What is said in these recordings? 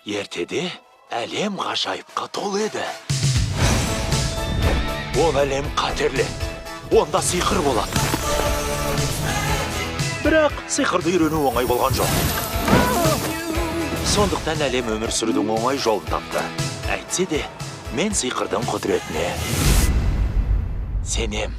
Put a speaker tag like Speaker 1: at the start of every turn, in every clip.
Speaker 1: Ертеде әлем ғажайыпқа толы еді. Ол әлем қатерлі, онда сиқыр болады. Бірақ сиқырды үйрену оңай болған жоқ. Сондықтан әлем өмір сүрудің оңай жолын тапты. Әйтсе де, мен сиқырдың құдіретіне сенем.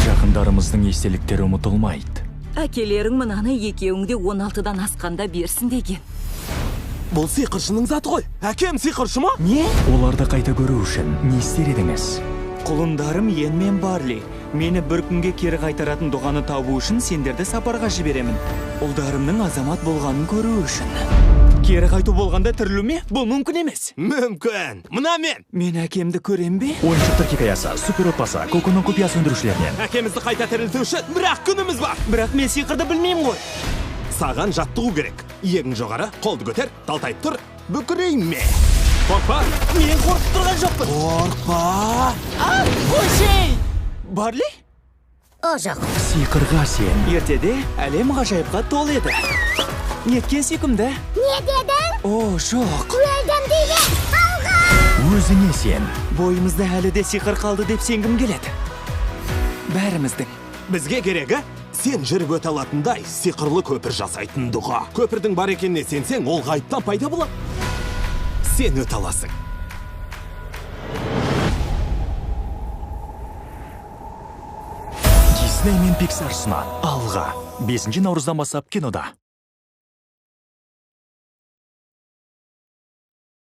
Speaker 2: Жақындарымыздың естеліктері ұмытылмайды.
Speaker 3: Әкелерің мынаны екеуіңде 16-дан асқанда берсін деген.
Speaker 4: Бұл сиқыршының заты ғой. Әкем сиқыршы ма?
Speaker 2: Не? Оларды қайта көру үшін не істер едіңіз?
Speaker 5: Құлындарым Йен мен Барли. Мені бір күнге кері қайтаратын дұғаны табу үшін сендерді сапарға жіберемін. Ұлдарымның азамат болғанын көру үшін. Кері қайту болғанда тірілу ме? Бұл мүмкін емес.
Speaker 4: Мүмкін. Мына мен.
Speaker 5: Мен әкемді көрем бе?
Speaker 2: Ойыншықтар хикаясы, супер отбасы, Коконың құпия сөндірушілерінен.
Speaker 4: Әкемізді қайта тірілту үшін бір-ақ күніміз бар.
Speaker 5: Бірақ мен сиқырды білмеймін ғой.
Speaker 4: Саған жаттығу керек. Иегің жоғары, қолды көтер, талтайып тұр. Бүкірейме. Қорқпа.
Speaker 5: Мен қорқып тұрған жоқпын.
Speaker 4: Қорқпа.
Speaker 5: Қойшей! Барли?
Speaker 6: О жоқ.
Speaker 2: Сиқырға сен.
Speaker 5: Ертеде әлем ғажайыпқа толы еді. Неткен сүйкімді?
Speaker 6: Не дедің?
Speaker 5: О, жоқ.
Speaker 6: Өлдім дейді. Алға!
Speaker 2: Өзіңе сен.
Speaker 5: Бойымызда әлі де сиқыр қалды деп сенгім келеді. Бәріміздің.
Speaker 4: Бізге керегі сен жүріп өте алатындай сиқырлы көпір жасайтын дұға. Көпірдің бар екеніне сенсең, ол ғайыптан пайда болады. Сен өте аласың.
Speaker 2: Дисней мен Pixar ұсынады. Алға. 5 наурыздан бастап кинода.